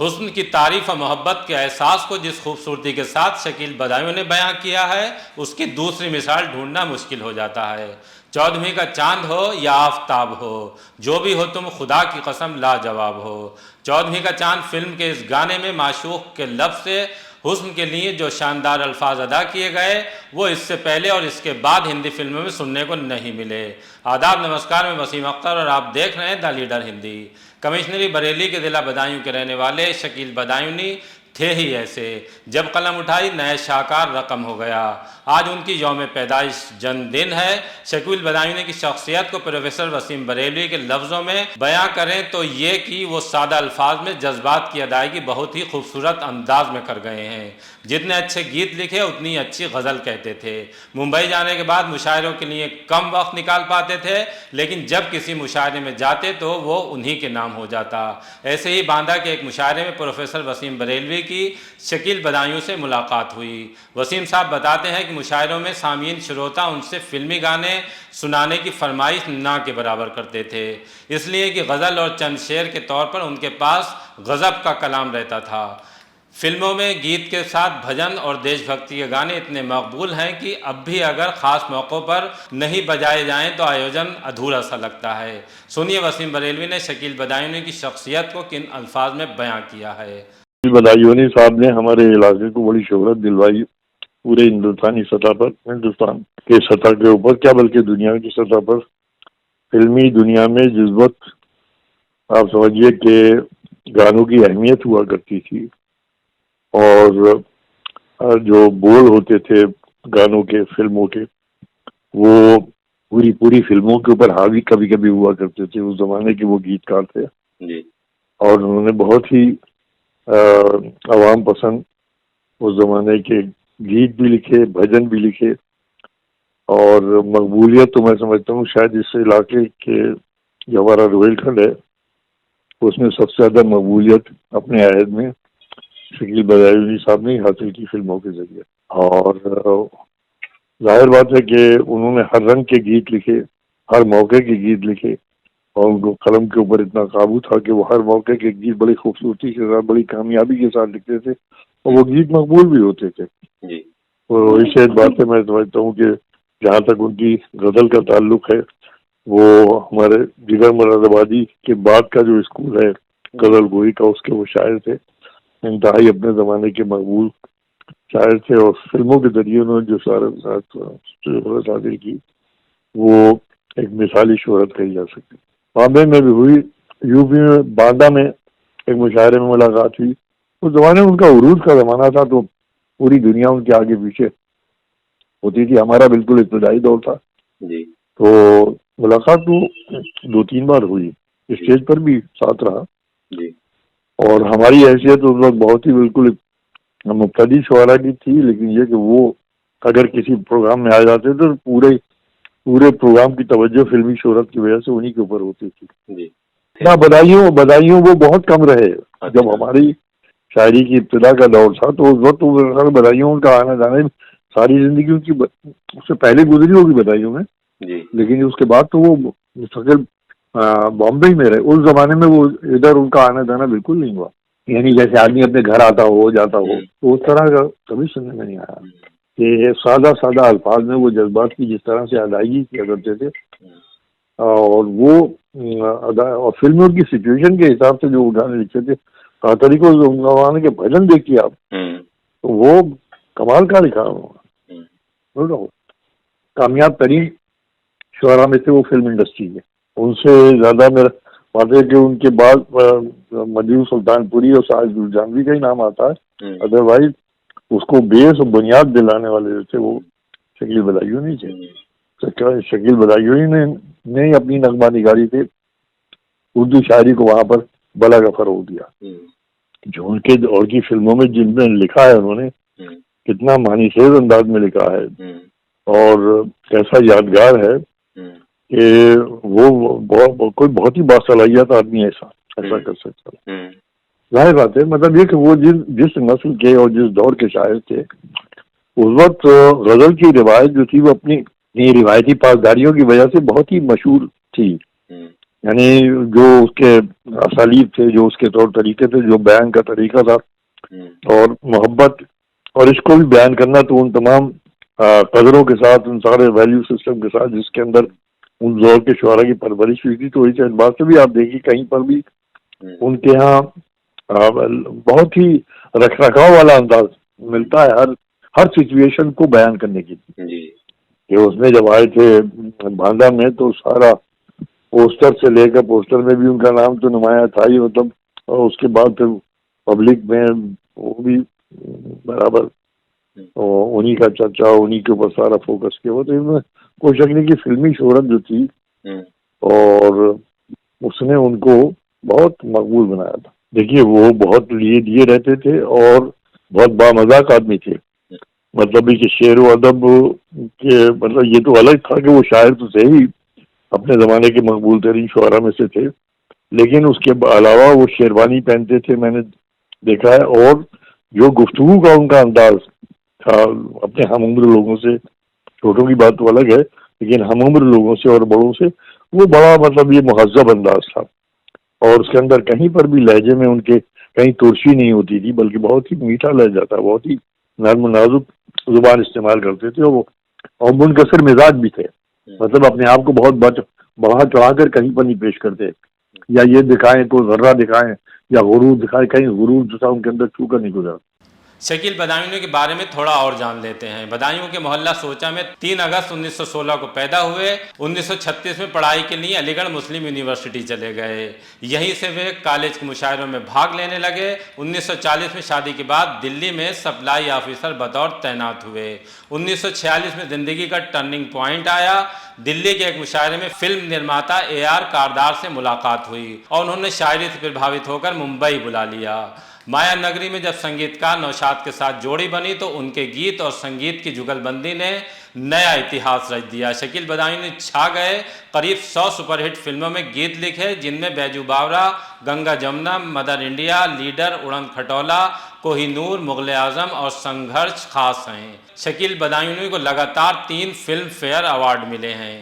حسن کی تعریف اور محبت کے احساس کو جس خوبصورتی کے ساتھ شکیل بدایوں نے بیان کیا ہے اس کی دوسری مثال ڈھونڈنا مشکل ہو جاتا ہے۔ 14ویں کا چاند ہو یا آفتاب ہو، جو بھی ہو تم خدا کی قسم لاجواب ہو۔ 14ویں کا چاند فلم کے اس گانے میں معشوق کے لفظ سے حسن کے لیے جو شاندار الفاظ ادا کیے گئے وہ اس سے پہلے اور اس کے بعد ہندی فلموں میں سننے کو نہیں ملے۔ آداب نمسکار، میں وسیم اختر اور آپ دیکھ رہے ہیں دا لیڈر ہندی۔ کمشنری بریلی کے ضلع بدایوں کے رہنے والے شکیل بدایونی تھے ہی ایسے، جب قلم اٹھائی نئے شاہکار رقم ہو گیا۔ آج ان کی یوم پیدائش جن دن ہے۔ شکیل بدایونی کی شخصیت کو پروفیسر وسیم بریلوی کے لفظوں میں بیان کریں تو یہ کہ وہ سادہ الفاظ میں جذبات کی ادائیگی بہت ہی خوبصورت انداز میں کر گئے ہیں۔ جتنے اچھے گیت لکھے اتنی اچھی غزل کہتے تھے۔ ممبئی جانے کے بعد مشاعروں کے لیے کم وقت نکال پاتے تھے، لیکن جب کسی مشاعرے میں جاتے تو وہ انہی کے نام ہو جاتا۔ ایسے ہی باندہ کے ایک مشاعرے میں پروفیسر وسیم بریلوی کی شکیل بدایوں سے ملاقات ہوئی۔ وسیم صاحب بتاتے ہیں کہ مشاعروں میں سامعین شروطا ان سے فلمی گانے سنانے کی فرمائش نہ کے برابر کرتے تھے، اس لیے کہ غزل اور چند شعر کے طور پر ان کے پاس غضب کا کلام رہتا تھا۔ فلموں میں گیت کے ساتھ بھجن اور دیش بھکتی کے گانے اتنے مقبول ہیں کہ اب بھی اگر خاص موقعوں پر نہیں بجائے جائیں تو آیوجن ادھورا سا لگتا ہے۔ سنیے وسیم بریلوی نے شکیل بدایونی کی شخصیت کو کن الفاظ میں بیان کیا ہے۔ شکیل بدایونی صاحب نے ہمارے علاقے کو بڑی شہرت دلوائی، پورے ہندوستانی سطح پر، ہندوستان کے سطح کے اوپر کیا بلکہ دنیا کی سطح پر۔ فلمی دنیا میں جس وقت آپ سمجھیے کہ گانوں کی اہمیت ہوا کرتی تھی اور جو بول ہوتے تھے گانوں کے، فلموں کے، وہ پوری فلموں کے اوپر حاوی کبھی کبھی ہوا کرتے تھے۔ اس زمانے کے وہ گیت کار تھے اور انہوں نے بہت ہی عوام پسند اس زمانے کے گیت بھی لکھے، بھجن بھی لکھے، اور مقبولیت تو میں سمجھتا ہوں شاید اس علاقے کے جو ہمارا روہیل کھنڈ ہے اس میں سب سے زیادہ مقبولیت اپنے عہد میں شکیل بدایونی صاحب نے حاصل کی فلموں کے ذریعے۔ اور ظاہر بات ہے کہ انہوں نے ہر رنگ کے گیت لکھے، ہر موقع کے گیت لکھے، اور ان کو قلم کے اوپر اتنا قابو تھا کہ وہ ہر موقع کے گیت بڑی خوبصورتی کے ساتھ، بڑی کامیابی کے ساتھ لکھتے تھے، اور وہ گیت مقبول بھی ہوتے تھے۔ تو اس اعتبار سے میں سمجھتا ہوں کہ جہاں تک ان کی غزل کا تعلق ہے، وہ ہمارے جگر مراد آبادی کے بعد کا جو اسکول ہے غزل گوئی کا، اس کے وہ شاعر تھے، انتہائی اپنے زمانے کے مقبول شاعر تھے، اور فلموں کے ذریعے انہوں نے جو شہرت حاصل کی وہ ایک مثالی شہرت کہی جا سکتی۔ بامبے میں بھی ہوئی، یو پی میں باندہ میں ایک مشاعرے میں ملاقات ہوئی۔ اس زمانے میں ان کا عروج کا زمانہ تھا تو پوری دنیا ان کے آگے پیچھے ہوتی تھی، ہمارا بالکل ابتدائی دور تھا۔ تو ملاقات تو 2-3 بار ہوئی، اسٹیج پر بھی ساتھ رہا، اور ہماری حیثیت اس وقت بہت ہی بالکل مبتدی شعراء کی تھی، لیکن یہ کہ وہ اگر کسی پروگرام میں آ جاتے تو پورے پروگرام کی توجہ فلمی شہرت کی وجہ سے انہی کے اوپر ہوتی تھی۔ بدایوں وہ بہت کم رہے۔ جب ہماری شاعری کی ابتدا کا دور تھا تو اس وقت بدایوں کا آنا جانا ساری زندگی ان کی اس سے پہلے گزری ہوگی بدایوں میں، لیکن اس کے بعد تو وہ مستقل بامبے میں رہے۔ اس زمانے میں وہ ادھر ان کا آنا جانا بالکل نہیں ہوا، یعنی جیسے آدمی اپنے گھر آتا ہو جاتا ہو، تو اس طرح کا کبھی سننے میں نہیں آیا کہ سادہ الفاظ میں وہ جذبات کی جس طرح سے ادائیگی کیا کرتے تھے، اور وہ اور فلموں کی سچویشن کے حساب سے جو گانے لکھتے تھے، طریقوں زمانے کے بھجن دیکھیے آپ، تو وہ کمال کا لکھا ہوگا۔ کامیاب ترین شعراء میں سے وہ فلم انڈسٹری ہے، ان سے زیادہ میرا بات ہے کہ ان کے بعد مدیو سلطان پوری اور ساجد الجانوی کا ہی نام آتا ہے، ادروائز اس کو بیس اور بنیاد دلانے والے جو تھے وہ شکیل بدایونی تھے۔ شکیل بدایونی نے اپنی نغمہ نگاری سے اردو شاعری کو وہاں پر بلا کا فروغ دیا۔ جو ان کے دور کی فلموں میں جن میں لکھا ہے انہوں نے کتنا معنی خیز انداز میں لکھا ہے، اور کیسا یادگار ہے کہ وہ کوئی بہت ہی باصلاحیت آدمی ایسا کر سکتا ہے۔ ظاہر بات ہے، مطلب یہ کہ وہ جس نسل کے اور جس دور کے شاعر تھے، اس وقت غزل کی روایت جو تھی وہ اپنی روایتی پاسداریوں کی وجہ سے بہت ہی مشہور تھی، یعنی جو اس کے اسالیب تھے, جو اس کے طور طریقے تھے, جو بیان کا طریقہ تھا, اور محبت اور اس کو بھی بیان کرنا تو ان تمام قدروں کے ساتھ, ان سارے ویلیو سسٹم کے ساتھ جس کے اندر ان دور کے شعراء کی پرورش ہوئی تھی. تو اس اعتبار سے بھی آپ دیکھیے کہیں پر بھی ان کے ہاں بہت ہی رکھ رکھاؤ والا انداز ملتا ہے ہر سچویشن کو بیان کرنے کی. کہ اس میں جب آئے تھے باندھا میں تو سارا پوسٹر سے لے کر, پوسٹر میں بھی ان کا نام تو نمایاں تھا ہی, مطلب, اور اس کے بعد پھر پبلک میں وہ بھی برابر انہی کا چرچا, انہی کے اوپر سارا فوکس کیا ہوا. تو ان میں کوئی شک نہیں کہ فلمی شہرت جو تھی اور اس نے ان کو بہت مقبول بنایا تھا. دیکھیے وہ بہت لیے رہتے تھے اور بہت بامذاق آدمی تھے. مطلب کہ شعر و ادب کے مطلب یہ تو الگ تھا کہ وہ شاعر تو تھے ہی, اپنے زمانے کے مقبول ترین شعراء میں سے تھے, لیکن اس کے علاوہ وہ شیروانی پہنتے تھے, میں نے دیکھا ہے. اور جو گفتگو کا ان کا انداز تھا اپنے ہم عمر لوگوں سے, چھوٹوں کی بات تو الگ ہے, لیکن ہم عمر لوگوں سے اور بڑوں سے وہ بڑا مطلب یہ مہذب انداز تھا. اور اس کے اندر کہیں پر بھی لہجے میں ان کے کہیں ترشی نہیں ہوتی تھی, بلکہ بہت ہی میٹھا لہجہ تھا, بہت ہی نرم و نازک زبان استعمال کرتے تھے. اور منکسر مزاج بھی تھے, مطلب اپنے آپ کو بہت بڑھا چڑھا کر کہیں پر نہیں پیش کرتے, یا یہ دکھائیں تو ذرہ دکھائیں, یا غرور دکھائیں, کہیں غرور جو تھا ان کے اندر چھو کر نہیں گزرا. شکیل بدایونی کے بارے میں تھوڑا اور جان لیتے ہیں. بدایوں کے محلہ سوچا میں 3 اگست 1916 کو پیدا ہوئے. 1936 میں پڑھائی کے لیے علی گڑھ مسلم یونیورسٹی چلے گئے. یہیں سے وہ کالج کے مشاعروں میں بھاگ لینے لگے. 1940 میں شادی کے بعد دلی میں سپلائی آفیسر بطور تعینات ہوئے. 1946 میں زندگی کا ٹرننگ پوائنٹ آیا. دلی کے ایک مشاعرے میں فلم نرماتا AR کاردار سے ملاقات ہوئی اور انہوں نے شاعری سے پربھاوت ہو کر ممبئی بلا لیا. مایا نگری میں جب سنگیتکار نوشاد کے ساتھ جوڑی بنی تو ان کے گیت اور سنگیت کی جگل بندی نے نیا اتہاس رچ دیا. شکیل بدایونی چھا گئے. قریب 100 سپر ہٹ فلموں میں گیت لکھے, جن میں Baiju Bawra, Ganga Jamuna, Mother India, Leader, Udan Khatola, Kohinoor, Mughal Azam اور سنگھرش خاص ہیں. شکیل بدایونی کو لگاتار 3 فلم فیئر ایوارڈ ملے ہیں.